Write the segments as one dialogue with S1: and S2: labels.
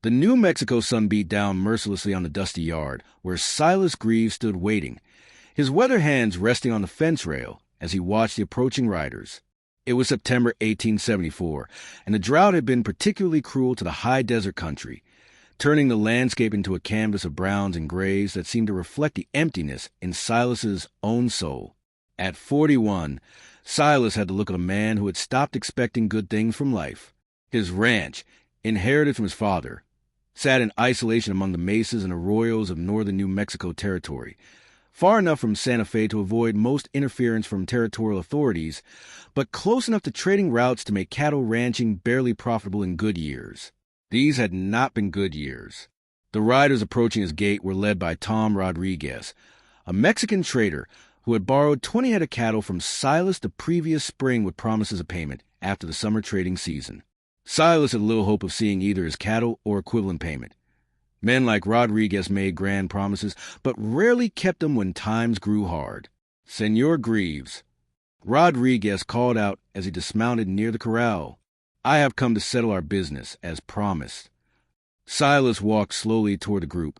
S1: The New Mexico sun beat down mercilessly on the dusty yard, where Silas Greaves stood waiting, his weather hands resting on the fence rail as he watched the approaching riders. It was September 1874, and the drought had been particularly cruel to the high desert country, turning the landscape into a canvas of browns and grays that seemed to reflect the emptiness in Silas's own soul. At 41, Silas had the look of a man who had stopped expecting good things from life. His ranch, inherited from his father, sat in isolation among the mesas and arroyos of northern New Mexico territory, far enough from Santa Fe to avoid most interference from territorial authorities, but close enough to trading routes to make cattle ranching barely profitable in good years. These had not been good years. The riders approaching his gate were led by Tom Rodriguez, a Mexican trader who had borrowed 20 head of cattle from Silas the previous spring with promises of payment after the summer trading season. Silas had little hope of seeing either his cattle or equivalent payment. Men like Rodriguez made grand promises, but rarely kept them when times grew hard. "Senor Greaves," Rodriguez called out as he dismounted near the corral, "I have come to settle our business, as promised." Silas walked slowly toward the group,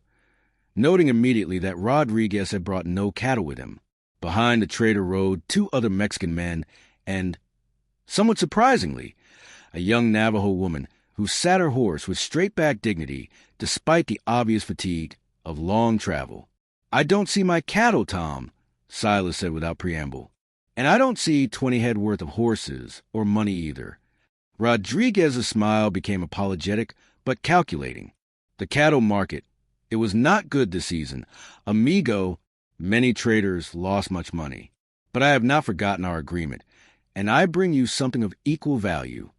S1: noting immediately that Rodriguez had brought no cattle with him. Behind the trader rode 2 other Mexican men and, somewhat surprisingly, a young Navajo woman who sat her horse with straight-back dignity despite the obvious fatigue of long travel. "I don't see my cattle, Tom," Silas said without preamble. "And I don't see 20 head worth of horses, or money either." Rodriguez's smile became apologetic but calculating. The cattle market, it was not good this season. Amigo, many traders lost much money. But I have not forgotten our agreement, and I bring you something of equal value.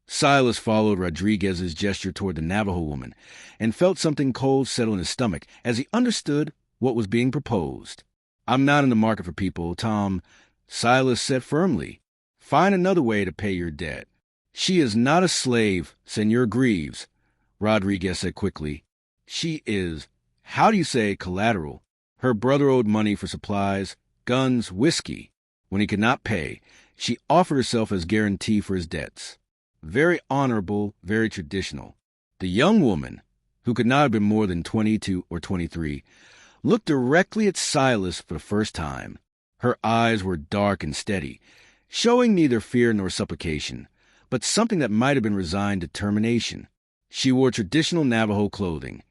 S1: Silas followed Rodriguez's gesture toward the Navajo woman and felt something cold settle in his stomach as he understood what was being proposed. "I'm not in the market for people, Tom," Silas said firmly. "Find another way to pay your debt." "She is not a slave, Senor Greaves," Rodriguez said quickly. "She is, how do you say, collateral. Her brother owed money for supplies, guns, whiskey. When he could not pay, she offered herself as guarantee for his debts. Very honorable, very traditional." The young woman, who could not have been more than 22 or 23, looked directly at Silas for the first time. Her eyes were dark and steady, showing neither fear nor supplication, but something that might have been resigned determination. She wore traditional Navajo clothing,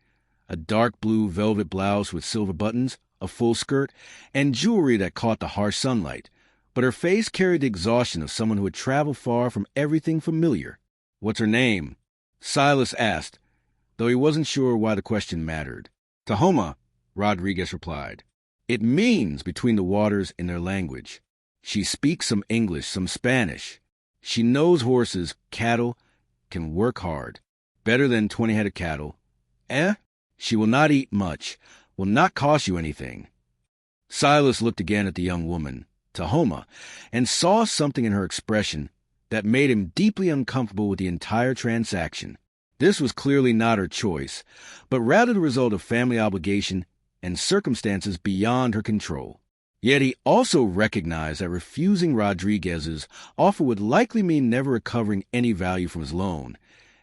S1: a dark blue velvet blouse with silver buttons, a full skirt, and jewelry that caught the harsh sunlight. But her face carried the exhaustion of someone who had traveled far from everything familiar. "What's her name?" Silas asked, though he wasn't sure why the question mattered. "Tahoma," Rodriguez replied. "It means between the waters in their language. She speaks some English, some Spanish. She knows horses, cattle, can work hard. Better than 20 head of cattle. She will not eat much, will not cost you anything." Silas looked again at the young woman, Tahoma, and saw something in her expression that made him deeply uncomfortable with the entire transaction. This was clearly not her choice, but rather the result of family obligation and circumstances beyond her control. Yet he also recognized that refusing Rodriguez's offer would likely mean never recovering any value from his loan,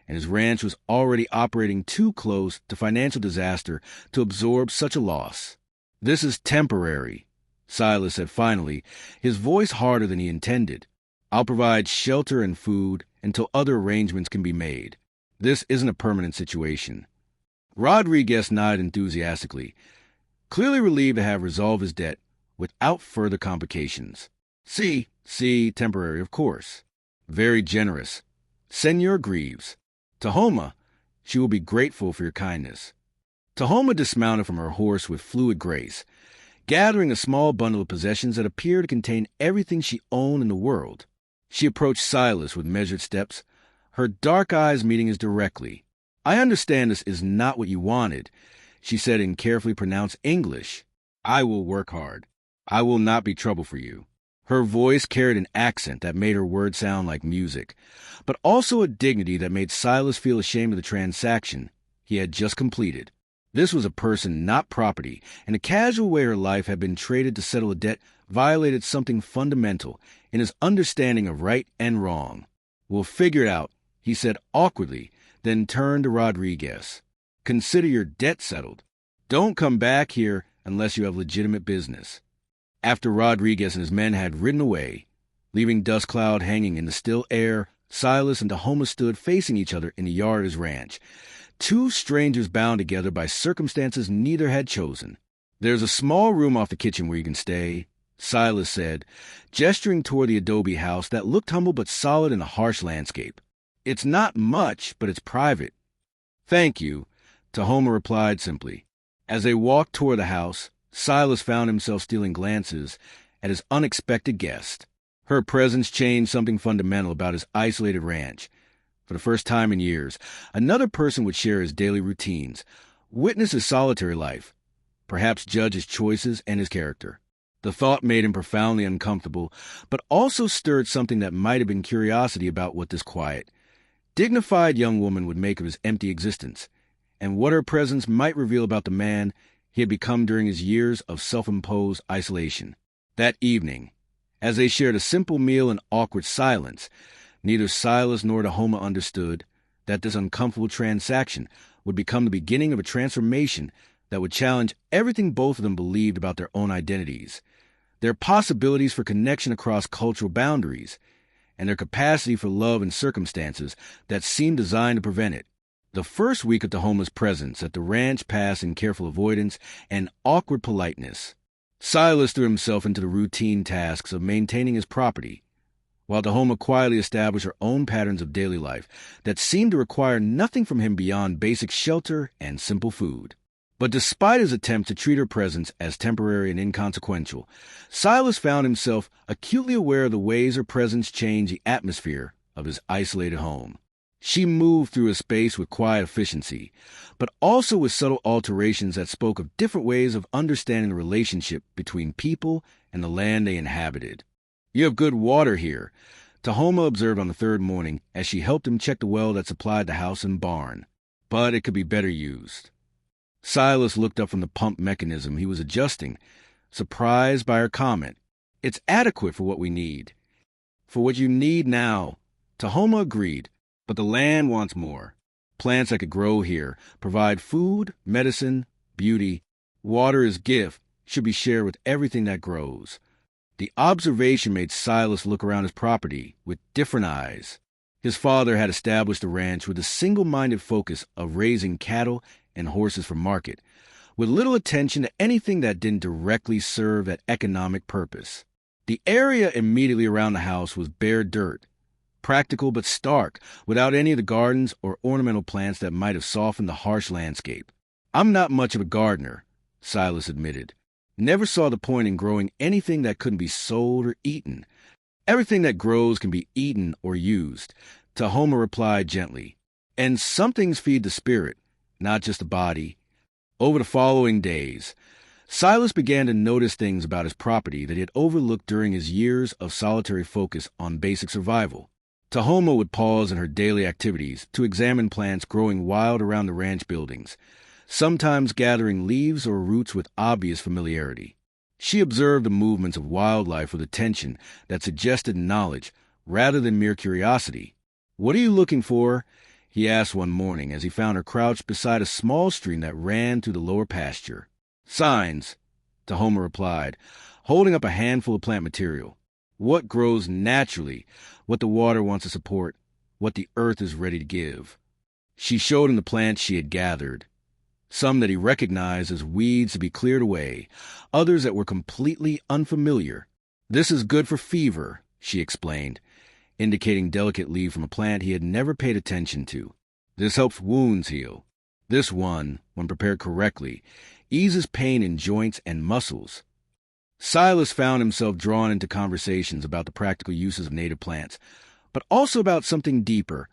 S1: and his ranch was already operating too close to financial disaster to absorb such a loss. "This is temporary," Silas said finally, his voice harder than he intended. "I'll provide shelter and food until other arrangements can be made. This isn't a permanent situation." Rodriguez nodded enthusiastically, clearly relieved to have resolved his debt without further complications. See, temporary, of course. Very generous. Senor Greaves. Tahoma, she will be grateful for your kindness." Tahoma dismounted from her horse with fluid grace, gathering a small bundle of possessions that appeared to contain everything she owned in the world. She approached Silas with measured steps, her dark eyes meeting his directly. "I understand this is not what you wanted," she said in carefully pronounced English. "I will work hard. I will not be trouble for you." Her voice carried an accent that made her words sound like music, but also a dignity that made Silas feel ashamed of the transaction he had just completed. This was a person, not property, and the casual way her life had been traded to settle a debt violated something fundamental in his understanding of right and wrong. "We'll figure it out," he said awkwardly, then turned to Rodriguez. "Consider your debt settled. Don't come back here unless you have legitimate business." After Rodriguez and his men had ridden away, leaving dust cloud hanging in the still air, Silas and Tahoma stood facing each other in the yard of his ranch, two strangers bound together by circumstances neither had chosen. "There's a small room off the kitchen where you can stay," Silas said, gesturing toward the adobe house that looked humble but solid in a harsh landscape. "It's not much, but it's private." "Thank you," Tahoma replied simply. As they walked toward the house, Silas found himself stealing glances at his unexpected guest. Her presence changed something fundamental about his isolated ranch. For the first time in years, another person would share his daily routines, witness his solitary life, perhaps judge his choices and his character. The thought made him profoundly uncomfortable, but also stirred something that might have been curiosity about what this quiet, dignified young woman would make of his empty existence, and what her presence might reveal about the man he had become during his years of self-imposed isolation. That evening, as they shared a simple meal in awkward silence, neither Silas nor Tahoma understood that this uncomfortable transaction would become the beginning of a transformation that would challenge everything both of them believed about their own identities, their possibilities for connection across cultural boundaries, and their capacity for love in circumstances that seemed designed to prevent it. The first week of Tahoma's presence at the ranch passed in careful avoidance and awkward politeness. Silas threw himself into the routine tasks of maintaining his property, while Tahoma quietly established her own patterns of daily life that seemed to require nothing from him beyond basic shelter and simple food. But despite his attempt to treat her presence as temporary and inconsequential, Silas found himself acutely aware of the ways her presence changed the atmosphere of his isolated home. She moved through a space with quiet efficiency, but also with subtle alterations that spoke of different ways of understanding the relationship between people and the land they inhabited. "You have good water here," Tahoma observed on the third morning as she helped him check the well that supplied the house and barn. "But it could be better used." Silas looked up from the pump mechanism he was adjusting, surprised by her comment. "It's adequate for what we need." "For what you need now," Tahoma agreed. "But the land wants more. Plants that could grow here provide food, medicine, beauty. Water is gift, should be shared with everything that grows." The observation made Silas look around his property with different eyes. His father had established the ranch with a single-minded focus of raising cattle and horses for market, with little attention to anything that didn't directly serve that economic purpose. The area immediately around the house was bare dirt, practical but stark, without any of the gardens or ornamental plants that might have softened the harsh landscape. "I'm not much of a gardener," Silas admitted. "Never saw the point in growing anything that couldn't be sold or eaten." "Everything that grows can be eaten or used," Tahoma replied gently. "And some things feed the spirit, not just the body." Over the following days, Silas began to notice things about his property that he had overlooked during his years of solitary focus on basic survival. Tahoma would pause in her daily activities to examine plants growing wild around the ranch buildings, sometimes gathering leaves or roots with obvious familiarity. She observed the movements of wildlife with attention that suggested knowledge rather than mere curiosity. "What are you looking for?" he asked one morning as he found her crouched beside a small stream that ran through the lower pasture. "Signs," Tahoma replied, holding up a handful of plant material. "What grows naturally, what the water wants to support, what the earth is ready to give." She showed him the plants she had gathered, some that he recognized as weeds to be cleared away, others that were completely unfamiliar. "This is good for fever," she explained, indicating delicate leaf from a plant he had never paid attention to. "This helps wounds heal. This one, when prepared correctly, eases pain in joints and muscles." Silas found himself drawn into conversations about the practical uses of native plants, but also about something deeper,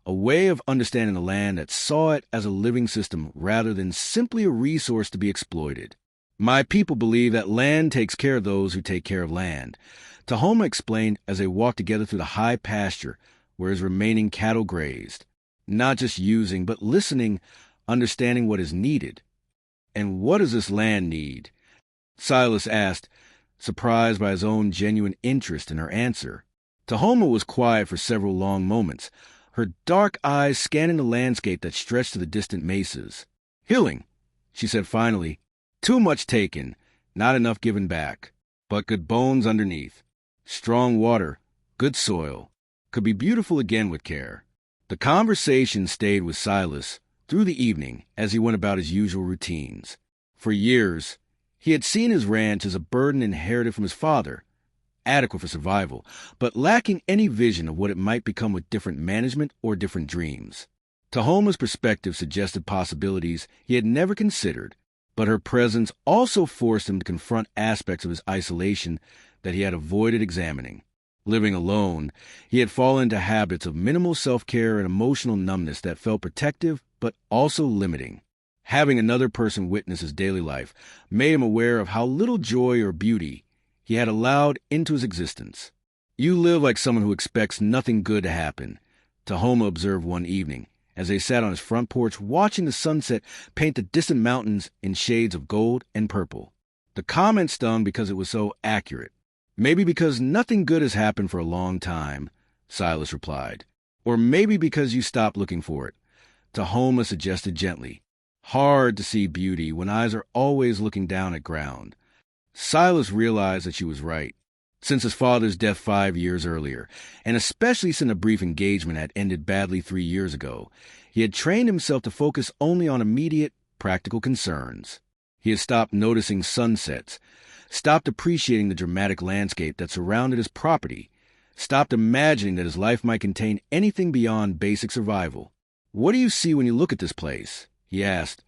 S1: a way of understanding the land that saw it as a living system rather than simply a resource to be exploited. "My people believe that land takes care of those who take care of land," Tahoma explained as they walked together through the high pasture where his remaining cattle grazed. "Not just using, but listening, understanding what is needed." "And what does this land need?" Silas asked, surprised by his own genuine interest in her answer. Tahoma was quiet for several long moments, her dark eyes scanning the landscape that stretched to the distant mesas. "Healing," she said finally. "Too much taken, not enough given back. But good bones underneath. Strong water, good soil. Could be beautiful again with care." The conversation stayed with Silas through the evening as he went about his usual routines. For years, he had seen his ranch as a burden inherited from his father, adequate for survival, but lacking any vision of what it might become with different management or different dreams. Tahoma's perspective suggested possibilities he had never considered, but her presence also forced him to confront aspects of his isolation that he had avoided examining. Living alone, he had fallen into habits of minimal self-care and emotional numbness that felt protective but also limiting. Having another person witness his daily life made him aware of how little joy or beauty he had allowed into his existence. "You live like someone who expects nothing good to happen," Tahoma observed one evening, as they sat on his front porch watching the sunset paint the distant mountains in shades of gold and purple. The comment stung because it was so accurate. "Maybe because nothing good has happened for a long time," Silas replied. "Or maybe because you stopped looking for it," Tahoma suggested gently. "Hard to see beauty when eyes are always looking down at ground." Silas realized that she was right. Since his father's death 5 years earlier, and especially since a brief engagement had ended badly 3 years ago, he had trained himself to focus only on immediate, practical concerns. He had stopped noticing sunsets, stopped appreciating the dramatic landscape that surrounded his property, stopped imagining that his life might contain anything beyond basic survival. "What do you see when you look at this place?" he asked,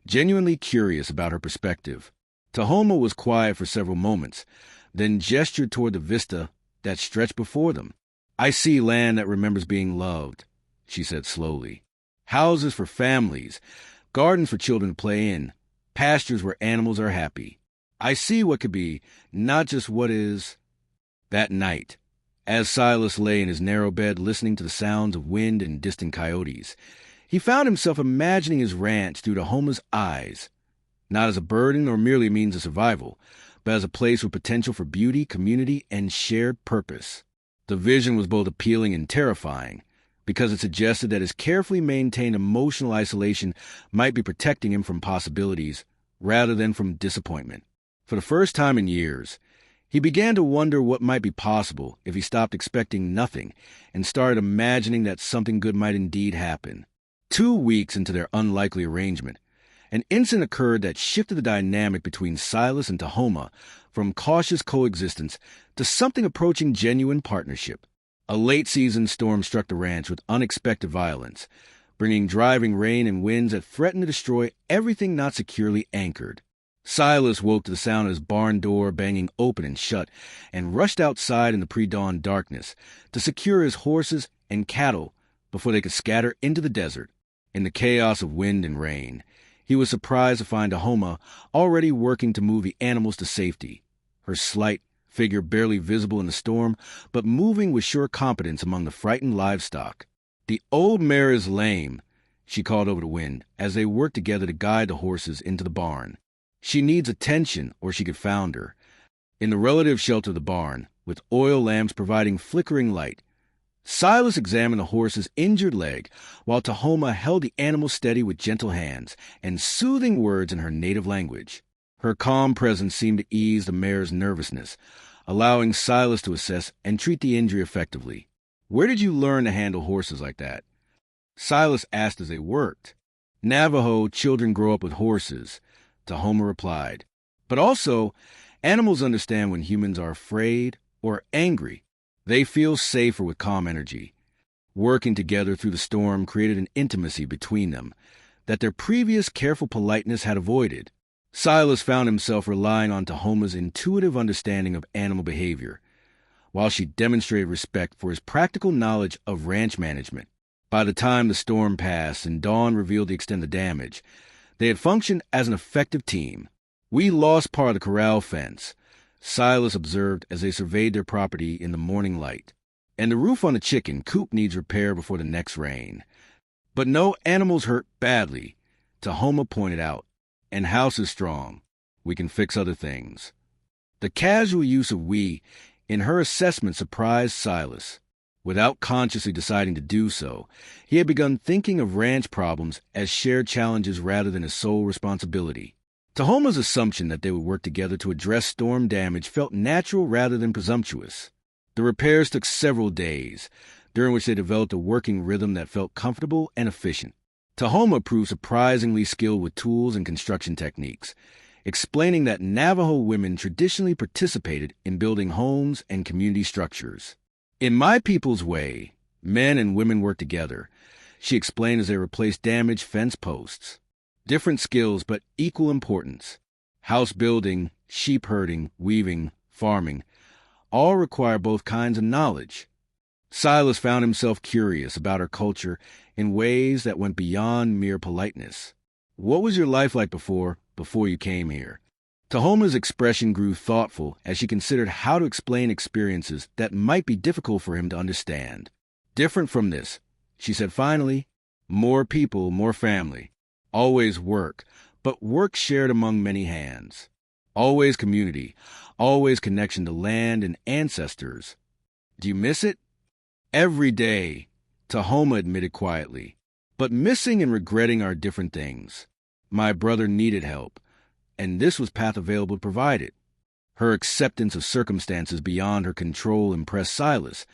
S1: genuinely curious about her perspective. Tahoma was quiet for several moments, then gestured toward the vista that stretched before them. "I see land that remembers being loved," she said slowly. "Houses for families, gardens for children to play in, pastures where animals are happy. I see what could be, not just what is." That night, as Silas lay in his narrow bed listening to the sounds of wind and distant coyotes, he found himself imagining his ranch through Tahoma's eyes, not as a burden or merely a means of survival, but as a place with potential for beauty, community, and shared purpose. The vision was both appealing and terrifying, because it suggested that his carefully maintained emotional isolation might be protecting him from possibilities rather than from disappointment. For the first time in years, he began to wonder what might be possible if he stopped expecting nothing and started imagining that something good might indeed happen. 2 weeks into their unlikely arrangement, an incident occurred that shifted the dynamic between Silas and Tahoma from cautious coexistence to something approaching genuine partnership. A late-season storm struck the ranch with unexpected violence, bringing driving rain and winds that threatened to destroy everything not securely anchored. Silas woke to the sound of his barn door banging open and shut and rushed outside in the pre-dawn darkness to secure his horses and cattle before they could scatter into the desert. In the chaos of wind and rain, he was surprised to find Tahoma already working to move the animals to safety, her slight figure barely visible in the storm, but moving with sure competence among the frightened livestock. "The old mare is lame," she called over the wind as they worked together to guide the horses into the barn. "She needs attention or she could founder." In the relative shelter of the barn, with oil lamps providing flickering light, Silas examined the horse's injured leg, while Tahoma held the animal steady with gentle hands and soothing words in her native language. Her calm presence seemed to ease the mare's nervousness, allowing Silas to assess and treat the injury effectively. "Where did you learn to handle horses like that?" Silas asked as they worked. "Navajo children grow up with horses," Tahoma replied. "But also, animals understand when humans are afraid or angry. They feel safer with calm energy." Working together through the storm created an intimacy between them that their previous careful politeness had avoided. Silas found himself relying on Tahoma's intuitive understanding of animal behavior, while she demonstrated respect for his practical knowledge of ranch management. By the time the storm passed and dawn revealed the extent of damage, they had functioned as an effective team. "We lost part of the corral fence," Silas observed as they surveyed their property in the morning light. "And the roof on the chicken coop needs repair before the next rain. But no animals hurt badly," Tahoma pointed out. "And house is strong. We can fix other things." The casual use of "we" in her assessment surprised Silas. Without consciously deciding to do so, he had begun thinking of ranch problems as shared challenges rather than a sole responsibility. Tahoma's assumption that they would work together to address storm damage felt natural rather than presumptuous. The repairs took several days, during which they developed a working rhythm that felt comfortable and efficient. Tahoma proved surprisingly skilled with tools and construction techniques, explaining that Navajo women traditionally participated in building homes and community structures. "In my people's way, men and women work together," she explained as they replaced damaged fence posts. "Different skills, but equal importance. House building, sheep herding, weaving, farming, all require both kinds of knowledge." Silas found himself curious about her culture in ways that went beyond mere politeness. "What was your life like before you came here?" Tahoma's expression grew thoughtful as she considered how to explain experiences that might be difficult for him to understand. "Different from this," she said finally. "More people, more family. Always work, but work shared among many hands. Always community, always connection to land and ancestors. Do you miss it?" "Every day," Tahoma admitted quietly. "But missing and regretting are different things. My brother needed help, and this was path available to provide it." Her acceptance of circumstances beyond her control impressed Silas,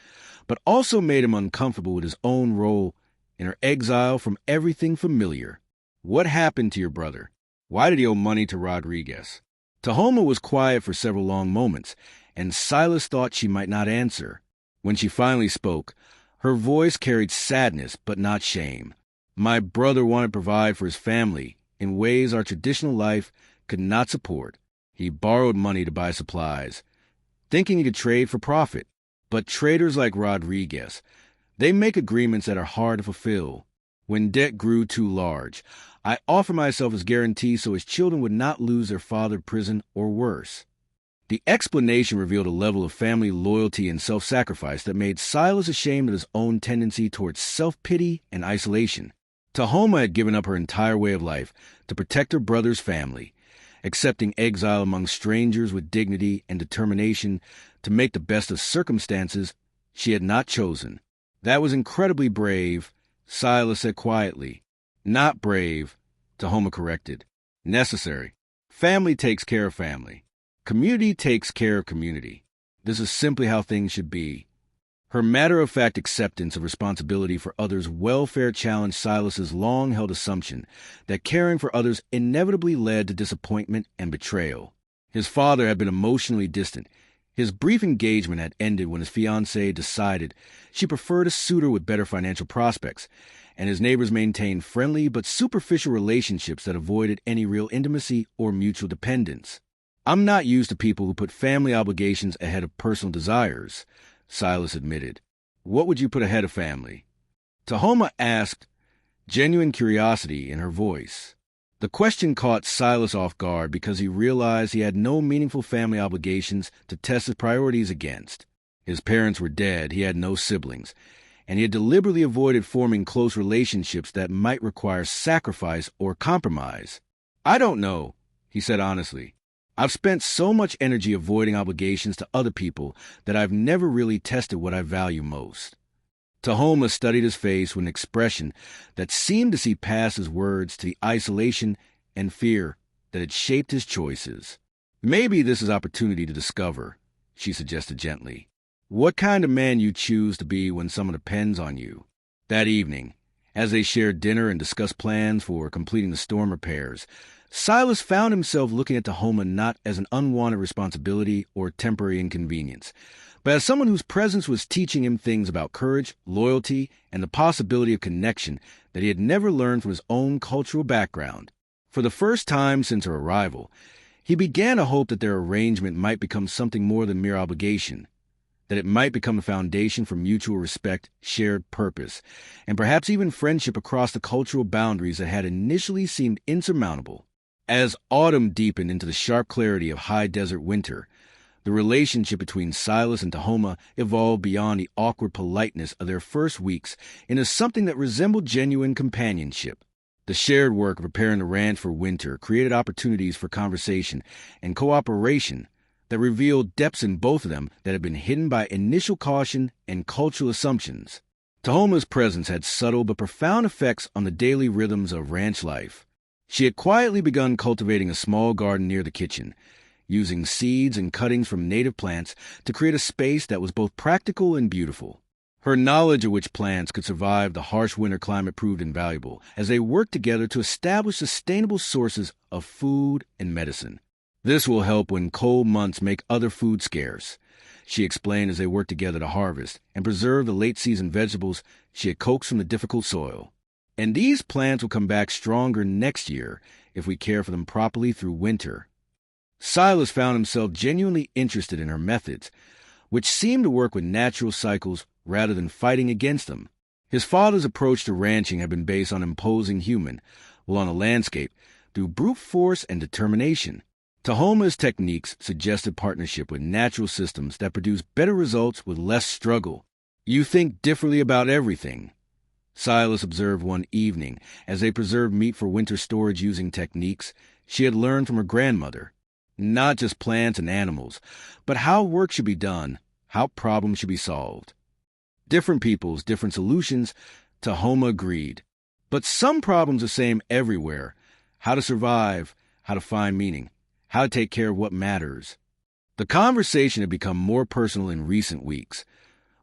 S1: but also made him uncomfortable with his own role in her exile from everything familiar. "What happened to your brother? Why did he owe money to Rodriguez?" Tahoma was quiet for several long moments, and Silas thought she might not answer. When she finally spoke, her voice carried sadness but not shame. "My brother wanted to provide for his family in ways our traditional life could not support. He borrowed money to buy supplies, thinking he could trade for profit. But traders like Rodriguez, they make agreements that are hard to fulfill. When debt grew too large, I offered myself as guarantee so his children would not lose their father to prison or worse." The explanation revealed a level of family loyalty and self-sacrifice that made Silas ashamed of his own tendency towards self-pity and isolation. Tahoma had given up her entire way of life to protect her brother's family, accepting exile among strangers with dignity and determination to make the best of circumstances she had not chosen. "That was incredibly brave," Silas said quietly. "Not brave," Tahoma corrected. "Necessary. Family takes care of family. Community takes care of community. This is simply how things should be." Her matter-of-fact acceptance of responsibility for others' welfare challenged Silas's long-held assumption that caring for others inevitably led to disappointment and betrayal. His father had been emotionally distant. His brief engagement had ended when his fiancée decided she preferred a suitor with better financial prospects, and his neighbors maintained friendly but superficial relationships that avoided any real intimacy or mutual dependence. "I'm not used to people who put family obligations ahead of personal desires," Silas admitted. "What would you put ahead of family?" Tahoma asked, genuine curiosity in her voice. The question caught Silas off guard because he realized he had no meaningful family obligations to test his priorities against. His parents were dead, he had no siblings, and he had deliberately avoided forming close relationships that might require sacrifice or compromise. "I don't know," he said honestly. "I've spent so much energy avoiding obligations to other people that I've never really tested what I value most." Tahoma studied his face with an expression that seemed to see past his words to the isolation and fear that had shaped his choices. "Maybe this is opportunity to discover," she suggested gently, "what kind of man you choose to be when someone depends on you." That evening, as they shared dinner and discussed plans for completing the storm repairs, Silas found himself looking at Tahoma not as an unwanted responsibility or temporary inconvenience, but as someone whose presence was teaching him things about courage, loyalty, and the possibility of connection that he had never learned from his own cultural background. For the first time since her arrival, he began to hope that their arrangement might become something more than mere obligation, that it might become a foundation for mutual respect, shared purpose, and perhaps even friendship across the cultural boundaries that had initially seemed insurmountable. As autumn deepened into the sharp clarity of high desert winter, the relationship between Silas and Tahoma evolved beyond the awkward politeness of their first weeks into something that resembled genuine companionship. The shared work of preparing the ranch for winter created opportunities for conversation and cooperation that revealed depths in both of them that had been hidden by initial caution and cultural assumptions. Tahoma's presence had subtle but profound effects on the daily rhythms of ranch life. She had quietly begun cultivating a small garden near the kitchen, using seeds and cuttings from native plants to create a space that was both practical and beautiful. Her knowledge of which plants could survive the harsh winter climate proved invaluable as they worked together to establish sustainable sources of food and medicine. This will help when cold months make other food scarce, she explained as they worked together to harvest and preserve the late-season vegetables she had coaxed from the difficult soil. And these plants will come back stronger next year if we care for them properly through winter. Silas found himself genuinely interested in her methods, which seemed to work with natural cycles rather than fighting against them. His father's approach to ranching had been based on imposing human, while on a landscape, through brute force and determination. Tahoma's techniques suggested partnership with natural systems that produce better results with less struggle. You think differently about everything, Silas observed one evening as they preserved meat for winter storage using techniques she had learned from her grandmother. Not just plants and animals, but how work should be done, how problems should be solved. Different peoples, different solutions, Tahoma agreed. But some problems are the same everywhere. How to survive, how to find meaning, how to take care of what matters. The conversation had become more personal in recent weeks,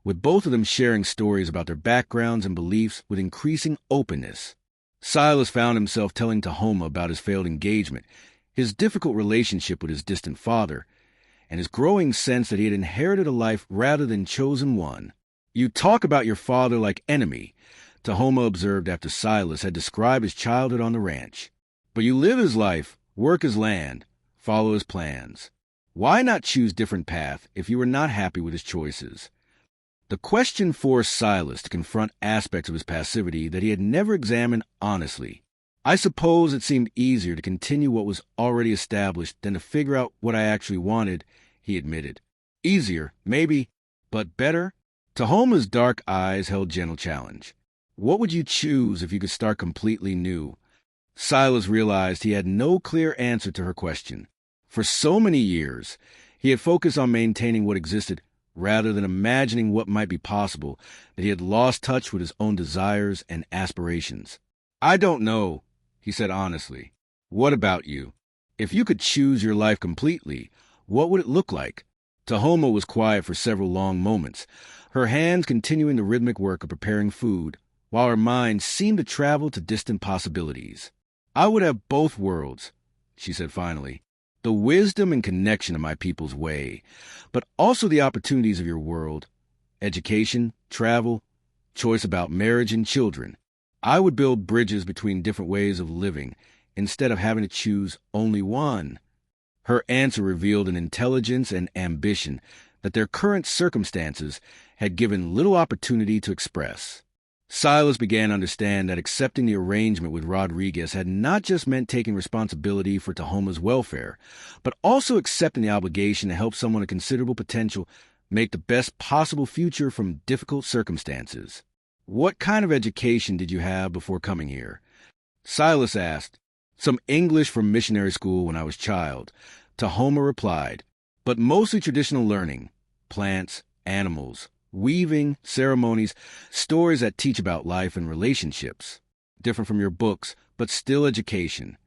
S1: with both of them sharing stories about their backgrounds and beliefs with increasing openness. Silas found himself telling Tahoma about his failed engagement, his difficult relationship with his distant father, and his growing sense that he had inherited a life rather than chosen one. You talk about your father like enemy, Tahoma observed after Silas had described his childhood on the ranch. But you live his life, work his land, follow his plans. Why not choose different path if you were not happy with his choices? The question forced Silas to confront aspects of his passivity that he had never examined honestly. I suppose it seemed easier to continue what was already established than to figure out what I actually wanted, he admitted. Easier, maybe, but better? Tahoma's dark eyes held gentle challenge. What would you choose if you could start completely new? Silas realized he had no clear answer to her question. For so many years, he had focused on maintaining what existed rather than imagining what might be possible, that he had lost touch with his own desires and aspirations. I don't know, he said honestly. What about you? If you could choose your life completely, what would it look like? Tahoma was quiet for several long moments, her hands continuing the rhythmic work of preparing food, while her mind seemed to travel to distant possibilities. I would have both worlds, she said finally. The wisdom and connection of my people's way, but also the opportunities of your world. Education, travel, choice about marriage and children. I would build bridges between different ways of living, instead of having to choose only one. Her answer revealed an intelligence and ambition that their current circumstances had given little opportunity to express. Silas began to understand that accepting the arrangement with Rodriguez had not just meant taking responsibility for Tahoma's welfare, but also accepting the obligation to help someone of considerable potential make the best possible future from difficult circumstances. What kind of education did you have before coming here? Silas asked. Some English from missionary school when I was a child, Tahoma replied, but mostly traditional learning, plants, animals, weaving, ceremonies, stories that teach about life and relationships. Different from your books, but still education.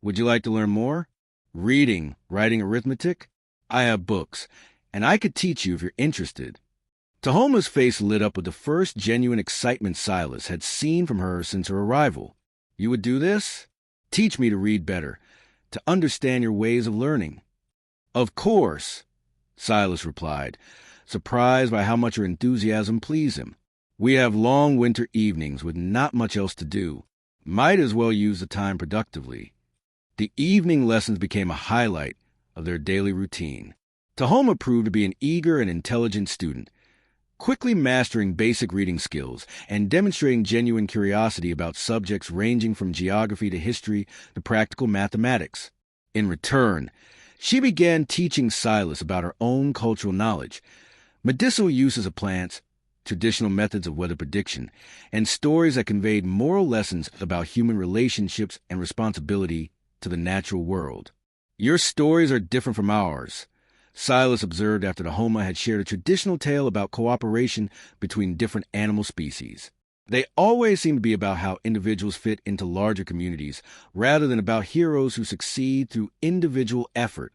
S1: Would you like to learn more? Reading, writing, arithmetic? I have books, and I could teach you if you're interested. Tahoma's face lit up with the first genuine excitement Silas had seen from her since her arrival. You would do this? Teach me to read better, to understand your ways of learning. Of course, Silas replied, surprised by how much her enthusiasm pleased him. We have long winter evenings with not much else to do. Might as well use the time productively. The evening lessons became a highlight of their daily routine. Tahoma proved to be an eager and intelligent student, quickly mastering basic reading skills and demonstrating genuine curiosity about subjects ranging from geography to history to practical mathematics. In return, she began teaching Silas about her own cultural knowledge, medicinal uses of plants, traditional methods of weather prediction, and stories that conveyed moral lessons about human relationships and responsibility to the natural world. Your stories are different from ours, Silas observed after Tahoma had shared a traditional tale about cooperation between different animal species. They always seem to be about how individuals fit into larger communities, rather than about heroes who succeed through individual effort.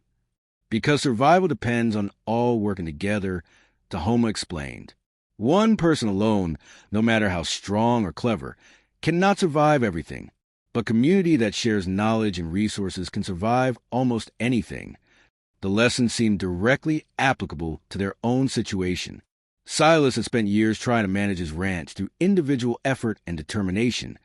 S1: Because survival depends on all working together, Tahoma explained. One person alone, no matter how strong or clever, cannot survive everything. But community that shares knowledge and resources can survive almost anything. The lesson seemed directly applicable to their own situation. Silas had spent years trying to manage his ranch through individual effort and determination,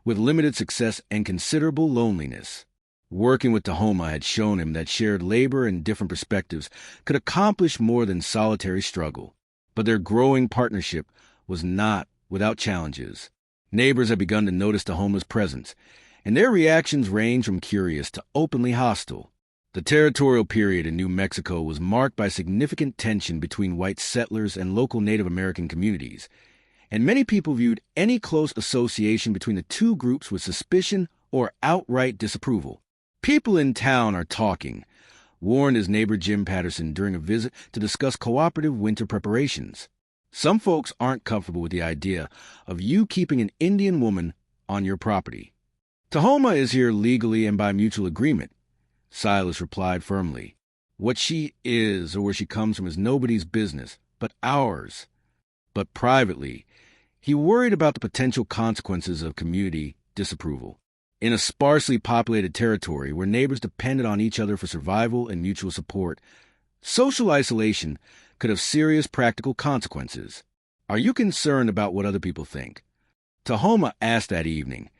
S1: with limited success and considerable loneliness. Working with Tahoma had shown him that shared labor and different perspectives could accomplish more than solitary struggle. But their growing partnership was not without challenges. Neighbors had begun to notice Tahoma's presence, and their reactions ranged from curious to openly hostile. The territorial period in New Mexico was marked by significant tension between white settlers and local Native American communities, and many people viewed any close association between the two groups with suspicion or outright disapproval. "People in town are talking," warned his neighbor Jim Patterson during a visit to discuss cooperative winter preparations. "Some folks aren't comfortable with the idea of you keeping an Indian woman on your property." "Tahoma is here legally and by mutual agreement," Silas replied firmly. "What she is or where she comes from is nobody's business, but ours." But privately, he worried about the potential consequences of community disapproval. In a sparsely populated territory where neighbors depended on each other for survival and mutual support, social isolation could have serious practical consequences. "Are you concerned about what other people think?" Tahoma asked that evening,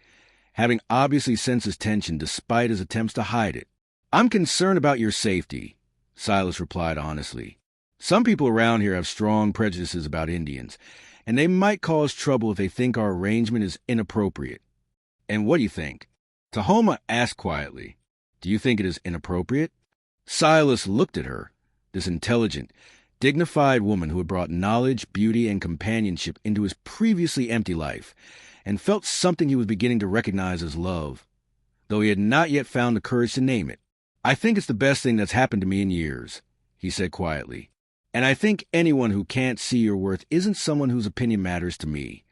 S1: having obviously sensed his tension despite his attempts to hide it. "I'm concerned about your safety," Silas replied honestly. "Some people around here have strong prejudices about Indians, and they might cause trouble if they think our arrangement is inappropriate." "And what do you think?" Tahoma asked quietly. "Do you think it is inappropriate?" Silas looked at her, this intelligent, dignified woman who had brought knowledge, beauty, and companionship into his previously empty life, and felt something he was beginning to recognize as love, though he had not yet found the courage to name it. "I think it's the best thing that's happened to me in years," he said quietly. "And I think anyone who can't see your worth isn't someone whose opinion matters to me."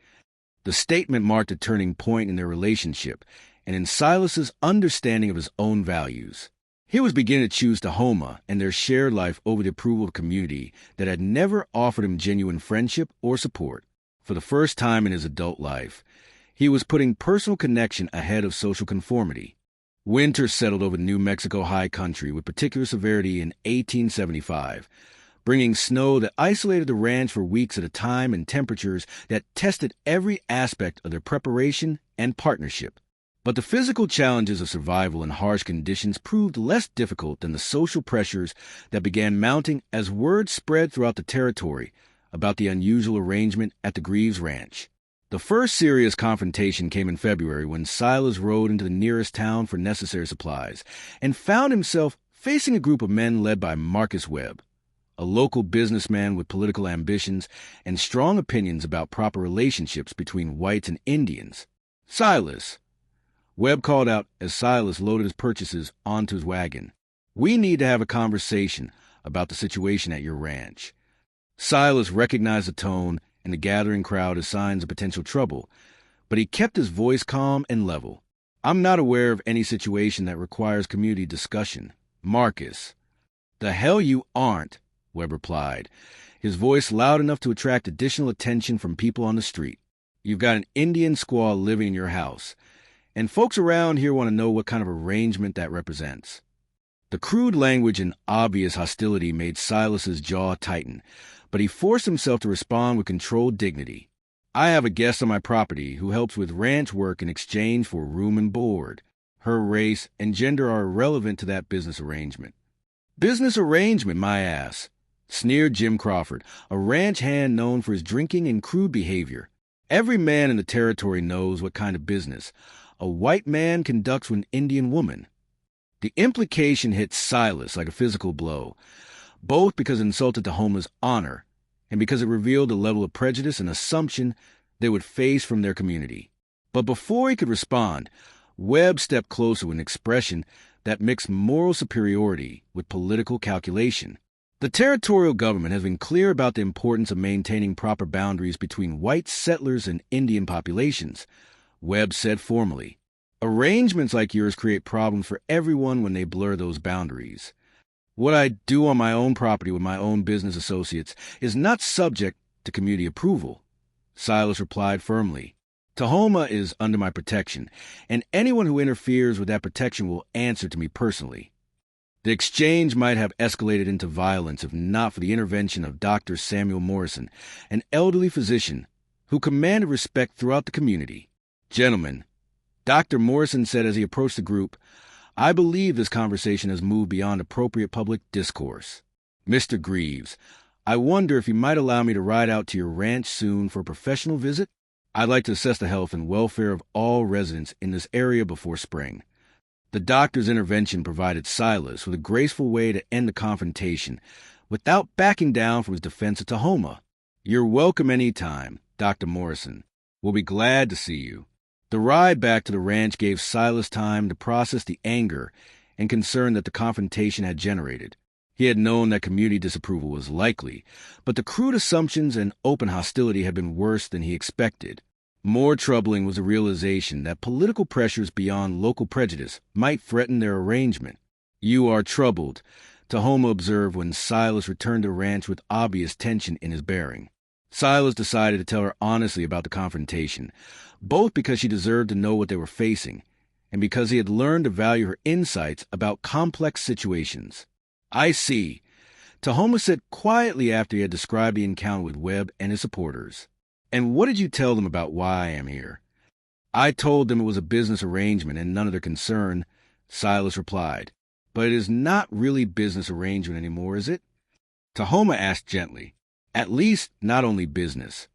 S1: The statement marked a turning point in their relationship and in Silas's understanding of his own values. He was beginning to choose Tahoma and their shared life over the approval of a community that had never offered him genuine friendship or support. For the first time in his adult life, he was putting personal connection ahead of social conformity. Winter settled over the New Mexico high country with particular severity in 1875, bringing snow that isolated the ranch for weeks at a time and temperatures that tested every aspect of their preparation and partnership. But the physical challenges of survival in harsh conditions proved less difficult than the social pressures that began mounting as word spread throughout the territory about the unusual arrangement at the Greaves Ranch. The first serious confrontation came in February when Silas rode into the nearest town for necessary supplies and found himself facing a group of men led by Marcus Webb, a local businessman with political ambitions and strong opinions about proper relationships between whites and Indians. "Silas," Webb called out as Silas loaded his purchases onto his wagon, "we need to have a conversation about the situation at your ranch." Silas recognized the tone and the gathering crowd as signs of potential trouble, but he kept his voice calm and level. "I'm not aware of any situation that requires community discussion, Marcus." "The hell you aren't," Webb replied, his voice loud enough to attract additional attention from people on the street. "You've got an Indian squaw living in your house, and folks around here want to know what kind of arrangement that represents." The crude language and obvious hostility made Silas's jaw tighten, but he forced himself to respond with controlled dignity. "I have a guest on my property who helps with ranch work in exchange for room and board. Her race and gender are irrelevant to that business arrangement." "Business arrangement, my ass," sneered Jim Crawford, a ranch hand known for his drinking and crude behavior. "Every man in the territory knows what kind of business a white man conducts with an Indian woman." The implication hit Silas like a physical blow, both because it insulted Tahoma's honor and because it revealed the level of prejudice and assumption they would face from their community. But before he could respond, Webb stepped closer with an expression that mixed moral superiority with political calculation. The territorial government has been clear about the importance of maintaining proper boundaries between white settlers and Indian populations, Webb said formally. Arrangements like yours create problems for everyone when they blur those boundaries. What I do on my own property with my own business associates is not subject to community approval, Silas replied firmly. Tahoma is under my protection, and anyone who interferes with that protection will answer to me personally. The exchange might have escalated into violence if not for the intervention of Dr. Samuel Morrison, an elderly physician who commanded respect throughout the community. Gentlemen, Dr. Morrison said as he approached the group, I believe this conversation has moved beyond appropriate public discourse. Mr. Greaves, I wonder if you might allow me to ride out to your ranch soon for a professional visit? I'd like to assess the health and welfare of all residents in this area before spring. The doctor's intervention provided Silas with a graceful way to end the confrontation without backing down from his defense of Tahoma. You're welcome any time, Dr. Morrison. We'll be glad to see you. The ride back to the ranch gave Silas time to process the anger and concern that the confrontation had generated. He had known that community disapproval was likely, but the crude assumptions and open hostility had been worse than he expected. More troubling was the realization that political pressures beyond local prejudice might threaten their arrangement. You are troubled, Tahoma observed when Silas returned to the ranch with obvious tension in his bearing. Silas decided to tell her honestly about the confrontation, both because she deserved to know what they were facing, and because he had learned to value her insights about complex situations. I see, Tahoma said quietly after he had described the encounter with Webb and his supporters. And what did you tell them about why I am here? I told them it was a business arrangement and none of their concern, Silas replied. But it is not really business arrangement anymore, is it? Tahoma asked gently. At least not only business.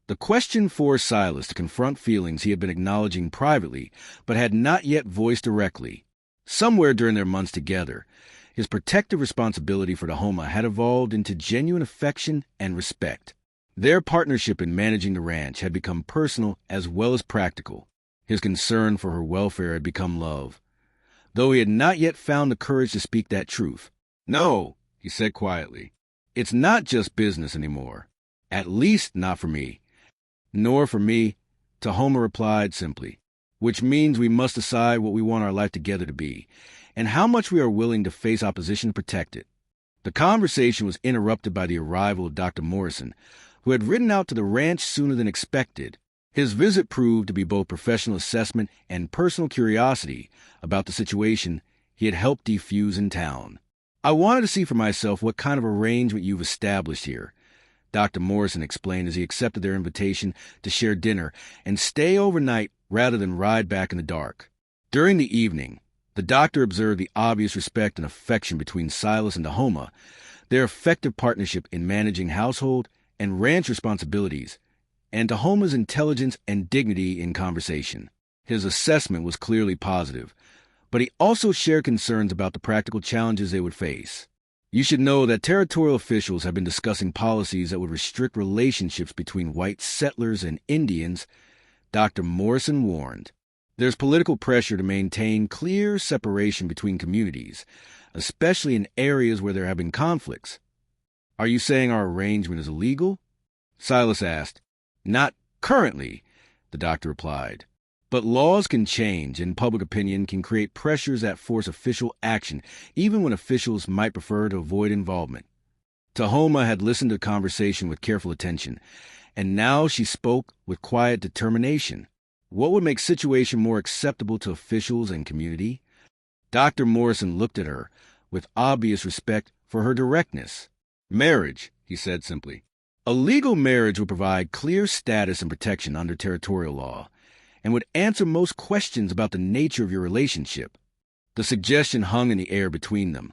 S1: The question forced Silas to confront feelings he had been acknowledging privately, but had not yet voiced directly. Somewhere during their months together, his protective responsibility for Tahoma had evolved into genuine affection and respect. Their partnership in managing the ranch had become personal as well as practical. His concern for her welfare had become love, though he had not yet found the courage to speak that truth. No, he said quietly. It's not just business anymore. At least not for me. Nor for me, Tahoma replied simply, which means we must decide what we want our life together to be, and how much we are willing to face opposition to protect it. The conversation was interrupted by the arrival of Dr. Morrison, who had ridden out to the ranch sooner than expected. His visit proved to be both professional assessment and personal curiosity about the situation he had helped defuse in town. I wanted to see for myself what kind of arrangement you've established here, Dr. Morrison explained as he accepted their invitation to share dinner and stay overnight rather than ride back in the dark. During the evening, the doctor observed the obvious respect and affection between Silas and Tahoma, their effective partnership in managing household and ranch responsibilities, and Tahoma's intelligence and dignity in conversation. His assessment was clearly positive, but he also shared concerns about the practical challenges they would face. You should know that territorial officials have been discussing policies that would restrict relationships between white settlers and Indians, Dr. Morrison warned. There's political pressure to maintain clear separation between communities, especially in areas where there have been conflicts. Are you saying our arrangement is illegal? Silas asked. Not currently, the doctor replied. But laws can change, and public opinion can create pressures that force official action, even when officials might prefer to avoid involvement. Tahoma had listened to the conversation with careful attention, and now she spoke with quiet determination. What would make the situation more acceptable to officials and community? Dr. Morrison looked at her with obvious respect for her directness. Marriage, he said simply. A legal marriage would provide clear status and protection under territorial law, and would answer most questions about the nature of your relationship. The suggestion hung in the air between them,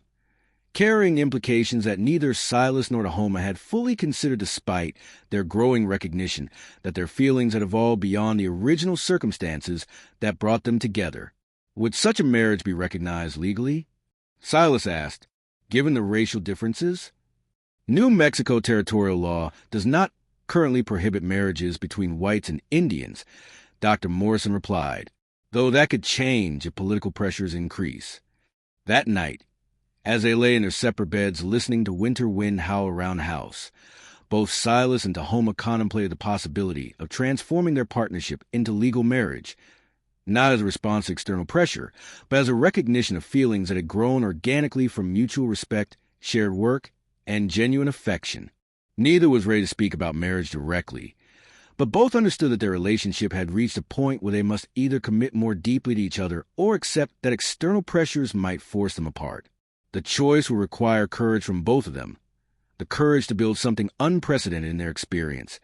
S1: carrying implications that neither Silas nor Tahoma had fully considered despite their growing recognition that their feelings had evolved beyond the original circumstances that brought them together. Would such a marriage be recognized legally? Silas asked, given the racial differences? New Mexico territorial law does not currently prohibit marriages between whites and Indians, Dr. Morrison replied, though that could change if political pressures increase. That night, As they lay in their separate beds listening to winter wind howl around the house, both Silas and Tahoma contemplated the possibility of transforming their partnership into legal marriage, not as a response to external pressure, but as a recognition of feelings that had grown organically from mutual respect, shared work, and genuine affection. Neither was ready to speak about marriage directly, but both understood that their relationship had reached a point where they must either commit more deeply to each other or accept that external pressures might force them apart. The choice will require courage from both of them, the courage to build something unprecedented in their experience,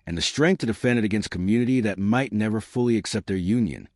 S1: and the strength to defend it against a community that might never fully accept their union.